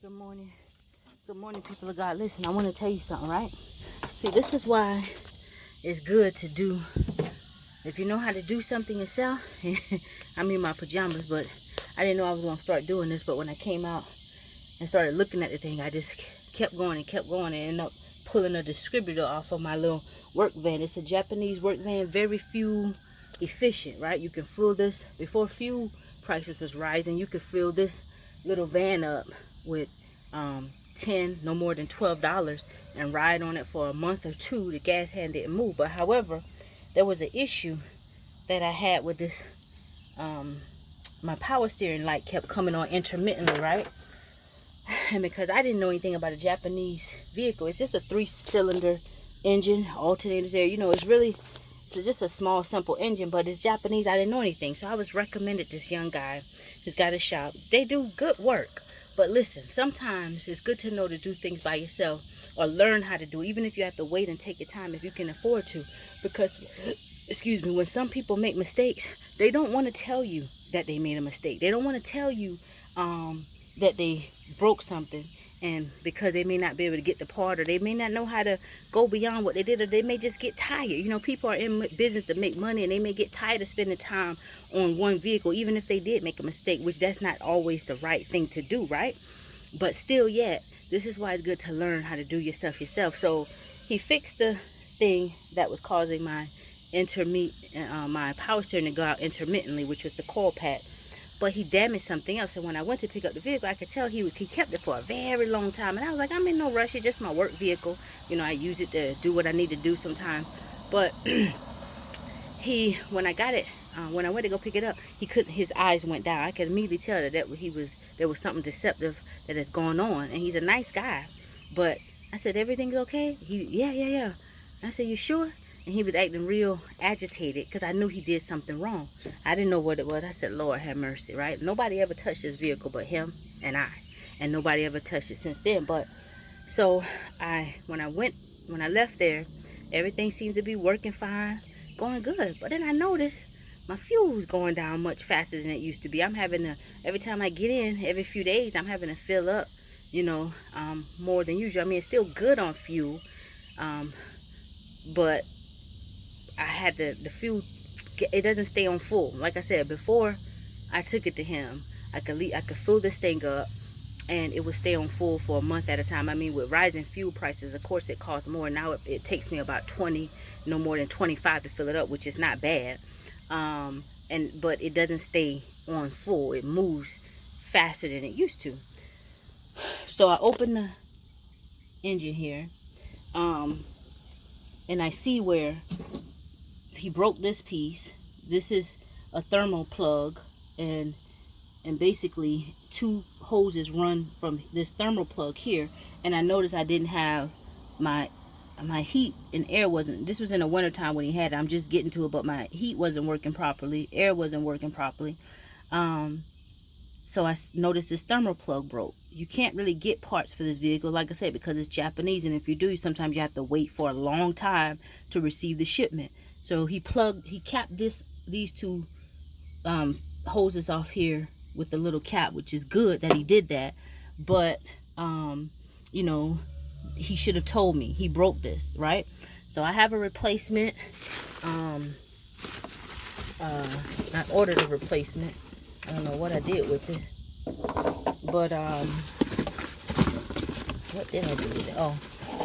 Good morning. Good morning, people of God. Listen, I want to tell you something, right? See, this is why it's good to do, if you know how to do something yourself. I'm in my pajamas, but I didn't know I was going to start doing this. But when I came out and started looking at the thing, I just kept going and kept going and ended up pulling a distributor off of my little work van. It's a Japanese work van, very fuel efficient, right? You can fill this, before fuel prices was rising, you could fill this little van up with 10, no more than $12, and ride on it for a month or two. The gas hand didn't move. But however, there was an issue that I had with this. My power steering light kept coming on intermittently, right? And because I didn't know anything about a Japanese vehicle, it's just a 3-cylinder engine, alternators there. You know, it's just a small, simple engine, but it's Japanese. I didn't know anything. So I was recommended this young guy who's got a shop. They do good work. But listen, sometimes it's good to know to do things by yourself or learn how to do it, even if you have to wait and take your time if you can afford to. Because, excuse me, when some people make mistakes, they don't want to tell you that they made a mistake. They don't want to tell you that they broke something, and because they may not be able to get the part, or they may not know how to go beyond what they did, or they may just get tired. You know, people are in business to make money, and they may get tired of spending time on one vehicle, even if they did make a mistake, which that's not always the right thing to do, right? But still, yet, this is why it's good to learn how to do your stuff yourself. So he fixed the thing that was causing my my power steering to go out intermittently, which was the coil pack. But he damaged something else, and when I went to pick up the vehicle, I could tell he kept it for a very long time. And I was like, I'm in no rush. It's just my work vehicle. You know, I use it to do what I need to do sometimes. But when I got it, when I went to go pick it up, he couldn't. His eyes went down. I could immediately tell that there was something deceptive that is going on. And he's a nice guy, but I said, everything's okay. Yeah. I said, you sure? And he was acting real agitated because I knew he did something wrong. I didn't know what it was. I said, Lord have mercy, right? Nobody ever touched this vehicle but him and I. And nobody ever touched it since then. But so when I left there, everything seemed to be working fine, going good. But then I noticed my fuel was going down much faster than it used to be. I'm having to, every time I get in, every few days, I'm having to fill up, you know, more than usual. I mean, it's still good on fuel, but I had the fuel, it doesn't stay on full. Like I said, before I took it to him, I could fill this thing up and it would stay on full for a month at a time. I mean, with rising fuel prices, of course it costs more. Now it takes me about 20, no more than 25 to fill it up, which is not bad. But it doesn't stay on full. It moves faster than it used to. So I open the engine here, and I see where he broke this piece. This is a thermal plug, and basically 2 hoses run from this thermal plug here. And I noticed I didn't have my heat and air wasn't, this was in the winter time when he had it. I'm just getting to it, but my heat wasn't working properly, air wasn't working properly. So I noticed this thermal plug broke. You can't really get parts for this vehicle, like I said, because it's Japanese, and if you do, sometimes you have to wait for a long time to receive the shipment. So he capped these 2 hoses off here with the little cap, which is good that he did that. But you know, he should have told me he broke this, right? So I have a replacement. I ordered a replacement. I don't know what I did with it, but what did I do with it? Oh,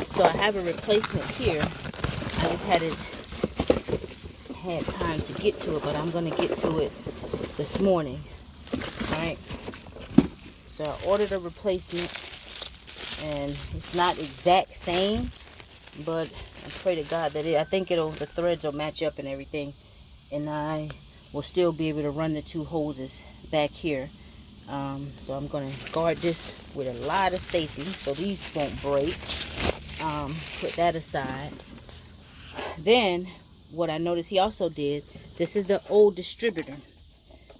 so I have a replacement here. I just hadn't had time to get to it, but I'm gonna get to it this morning. All right. So I ordered a replacement, and it's not exact same, but I pray to God that I think the threads will match up and everything, and I will still be able to run the 2 hoses back here. So I'm going to guard this with a lot of safety so these won't break. Put that aside. Then what I noticed he also did, this is the old distributor.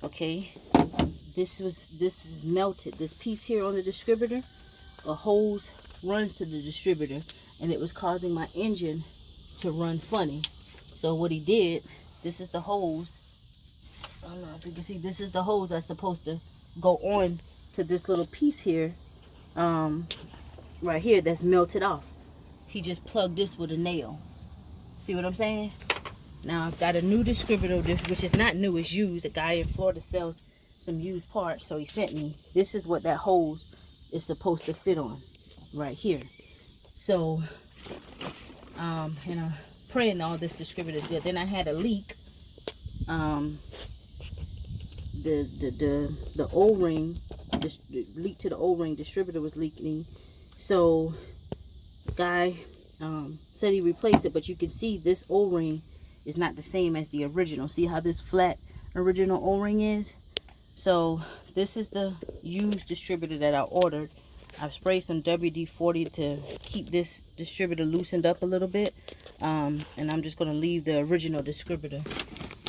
Okay, this is melted. This piece here on the distributor, a hose runs to the distributor, and it was causing my engine to run funny. So what he did, this is the hose. I don't know if you can see, this is the hose that's supposed to go on to this little piece here right here that's melted off. He just plugged this with a nail. See what I'm saying? Now I've got a new distributor, which is not new, it's used. A guy in Florida sells some used parts, so he sent me. This is what that hose is supposed to fit on, right here. So, and I'm praying all this distributor is good. Then I had a leak. The O-ring, the leak to the O-ring distributor was leaking. So, the guy said he replaced it, but you can see this O-ring is not the same as the original. See how this flat original O-ring is? So this is the used distributor that I ordered. I've sprayed some WD-40 to keep this distributor loosened up a little bit. And I'm just going to leave the original distributor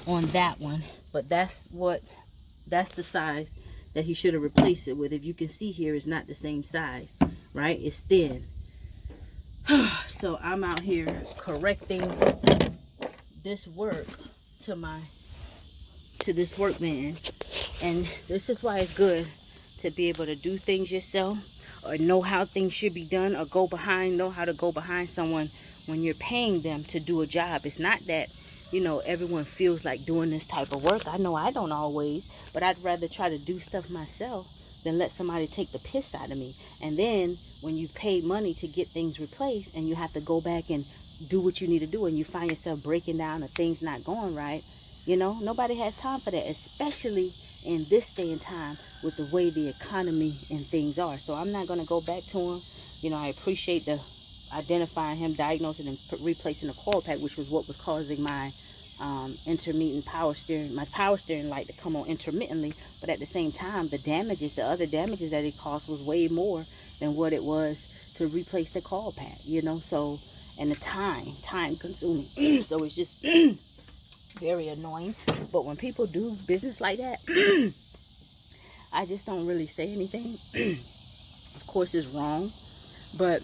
on that one. But that's the size that he should have replaced it with. If you can see here, it's not the same size, right? It's thin. So I'm out here correcting this work to this workman, and this is why it's good to be able to do things yourself, or know how things should be done, or know how to go behind someone when you're paying them to do a job. It's not that, you know, everyone feels like doing this type of work. I know I don't always, but I'd rather try to do stuff myself than let somebody take the piss out of me. And then when you pay money to get things replaced and you have to go back and do what you need to do, and you find yourself breaking down or things not going right, you know, nobody has time for that, especially in this day and time with the way the economy and things are. So I'm not going to go back to him. You know, I appreciate the identifying him, diagnosing and replacing the coil pack, which was what was causing my intermittent power steering, my power steering light to come on intermittently. But at the same time, the other damages that it caused was way more than what it was to replace the coil pack, you know. So, and the time consuming. So it's just very annoying. But when people do business like that, I just don't really say anything. Of course it's wrong, but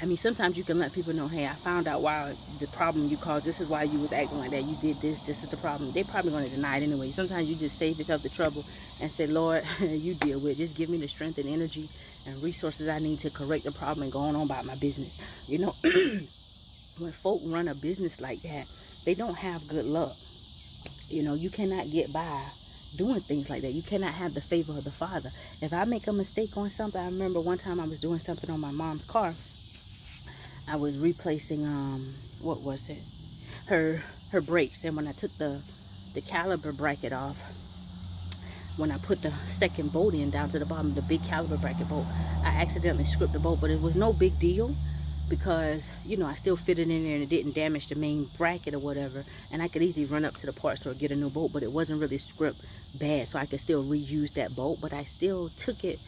I mean, sometimes you can let people know, hey, I found out why the problem you caused, this is why you was acting like that, you did this is the problem. They're probably going to deny it anyway. Sometimes you just save yourself the trouble and say, Lord, you deal with it. Just give me the strength and energy and resources I need to correct the problem and go on about my business. You know, when folk run a business like that, they don't have good luck. You know, you cannot get by doing things like that. You cannot have the favor of the Father. If I make a mistake on something, I remember one time I was doing something on my mom's car. I was replacing, what was it? Her brakes. And when I took the caliper bracket off, when I put the second bolt in down to the bottom, the big caliper bracket bolt, I accidentally scripted the bolt, but it was no big deal because, you know, I still fit it in there and it didn't damage the main bracket or whatever. And I could easily run up to the parts store or get a new bolt, but it wasn't really script bad, so I could still reuse that bolt. But I still took it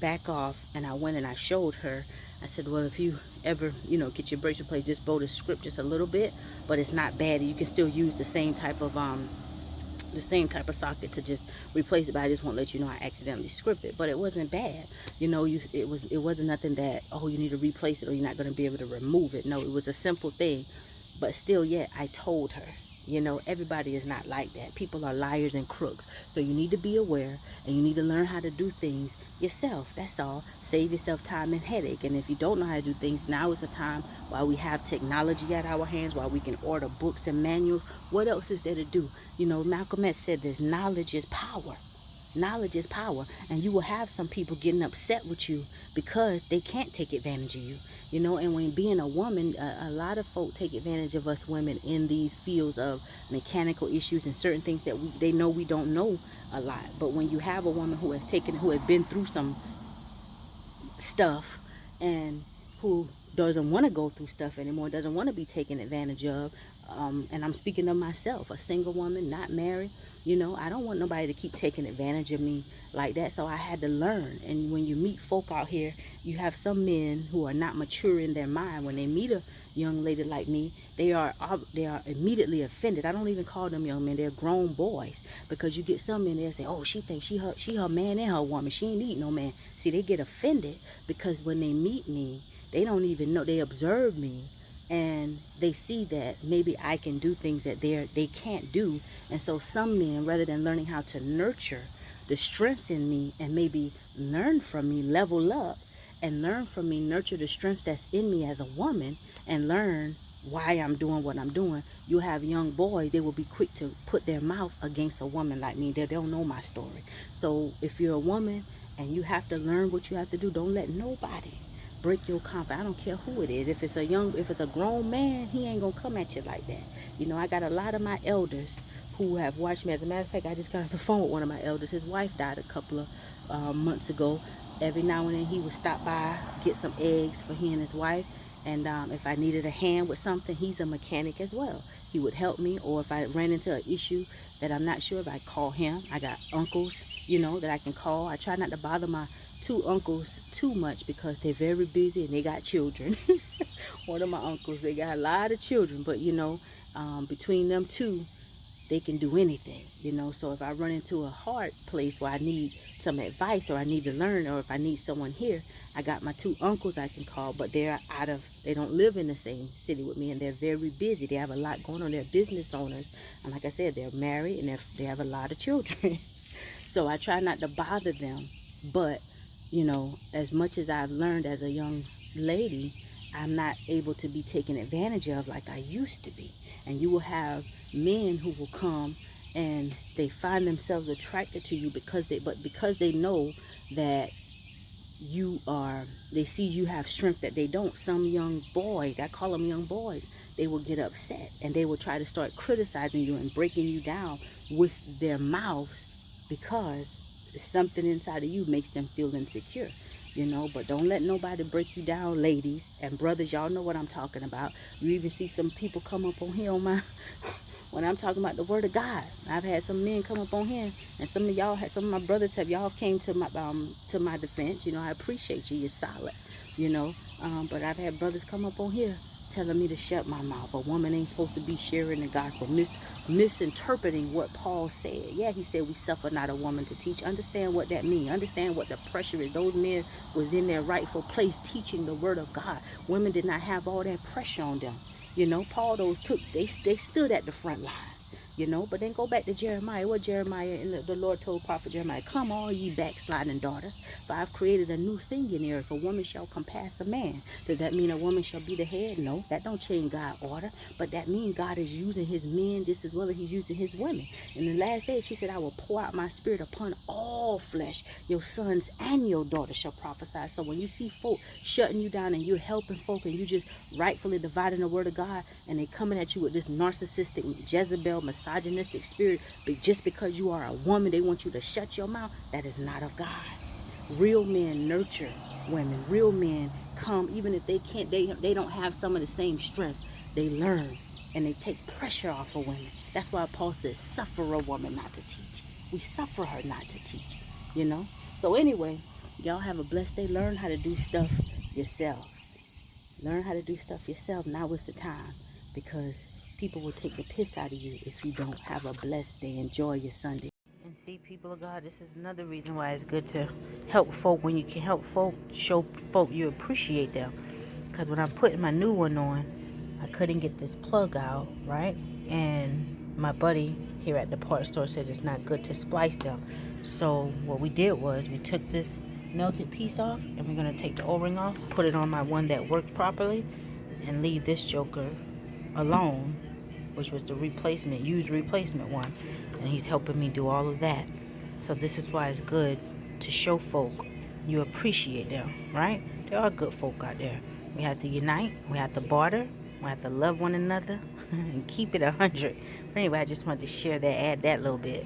back off and I went and I showed her. I said, well, if you ever, you know, get your brakes replaced, this bolt is script just a little bit, but it's not bad. You can still use the same type of socket to just replace it, but I just won't let you know I accidentally scripted it. But it wasn't bad, you know. It wasn't nothing that, oh, you need to replace it or you're not going to be able to remove it. No, it was a simple thing, but still, yet I told her. You know, everybody is not like that. People are liars and crooks. So you need to be aware and you need to learn how to do things yourself. That's all. Save yourself time and headache. And if you don't know how to do things, now is a time while we have technology at our hands, while we can order books and manuals. What else is there to do? You know, Malcolm X said this: knowledge is power. Knowledge is power. And you will have some people getting upset with you because they can't take advantage of you. You know, and when being a woman, a lot of folk take advantage of us women in these fields of mechanical issues and certain things that they know we don't know a lot. But when you have a woman who has been through some stuff and who doesn't want to go through stuff anymore, doesn't want to be taken advantage of, and I'm speaking of myself, a single woman, not married, you know, I don't want nobody to keep taking advantage of me like that. So I had to learn. And when you meet folk out here, you have some men who are not mature in their mind. When they meet a young lady like me, they are immediately offended. I don't even call them young men, they're grown boys, because you get some men that say, oh, she thinks she her man and her woman, she ain't need no man. See, they get offended because when they meet me, they don't even know, they observe me and they see that maybe I can do things that they can't do. And so some men, rather than learning how to nurture the strengths in me and maybe learn from me, level up, and learn from me, nurture the strength that's in me as a woman, and learn why I'm doing what I'm doing. You have young boys, they will be quick to put their mouth against a woman like me. They don't know my story. So if you're a woman and you have to learn what you have to do, don't let nobody break your confidence. I don't care who it is. If it's a grown man, he ain't gonna come at you like that. You know, I got a lot of my elders who have watched me. As a matter of fact, I just got off the phone with one of my elders. His wife died a couple of months ago. Every now and then he would stop by, get some eggs for he and his wife. And if I needed a hand with something, he's a mechanic as well. He would help me. Or if I ran into an issue that I'm not sure of, I call him. I got uncles, you know, that I can call. I try not to bother my two uncles too much because they're very busy and they got children. One of my uncles, they got a lot of children, but you know, between them two, they can do anything, you know. So if I run into a hard place where I need some advice or I need to learn, or if I need someone here, I got my two uncles I can call, but they don't live in the same city with me, and they're very busy. They have a lot going on. They're business owners, and like I said, they're married and they have a lot of children. So I try not to bother them, but you know, as much as I've learned as a young lady, I'm not able to be taken advantage of like I used to be. And you will have men who will come and they find themselves attracted to you because they know that they see you have strength that they don't. Some young boys, I call them young boys, they will get upset and they will try to start criticizing you and breaking you down with their mouths because something inside of you makes them feel insecure, you know. But don't let nobody break you down, ladies and brothers. Y'all know what I'm talking about. You even see some people come up on here on my when I'm talking about the word of God. I've had some men come up on here, and some of my brothers y'all came to my defense. You know, I appreciate you. You're solid, you know. But I've had brothers come up on here telling me to shut my mouth. A woman ain't supposed to be sharing the gospel, misinterpreting what Paul said. Yeah, he said we suffer not a woman to teach. Understand what that means. Understand what the pressure is. Those men was in their rightful place teaching the word of God. Women did not have all that pressure on them. You know, Paul they stood at the front lines, you know. But then go back to Jeremiah. What Jeremiah and the Lord told prophet Jeremiah, come all ye backsliding daughters, for I've created a new thing in the earth. A woman shall compass a man. Does that mean a woman shall be the head? No, that don't change God's order. But that means God is using his men just as well as he's using his women. In the last days, he said, I will pour out my spirit upon all flesh. Your sons and your daughters shall prophesy. So when you see folk shutting you down and you're helping folk and you just rightfully dividing the word of God, and they coming at you with this narcissistic, Jezebel, misogynistic spirit, but just because you are a woman, they want you to shut your mouth, that is not of God. Real men nurture women. Real men come, even if they can't, they don't have some of the same strengths. They learn and they take pressure off of women. That's why Paul says, suffer a woman not to teach. We suffer her not to teach, you know. So anyway, y'all have a blessed day. Learn how to do stuff yourself. Learn how to do stuff yourself. Now is the time, because people will take the piss out of you if you don't. Have a blessed day. Enjoy your Sunday. And see, people of God, this is another reason why it's good to help folk. When you can help folk, show folk you appreciate them. Because when I'm putting my new one on, I couldn't get this plug out, right? And my buddy here at the parts store said it's not good to splice them. So what we did was we took this melted piece off, and we're going to take the O-ring off, put it on my one that worked properly, and leave this joker alone, which was the used replacement one. And he's helping me do all of that. So this is why it's good to show folk you appreciate them, right? There are good folk out there. We have to unite, we have to barter, we have to love one another, and keep it 100. But anyway, I just wanted to share that, add that little bit.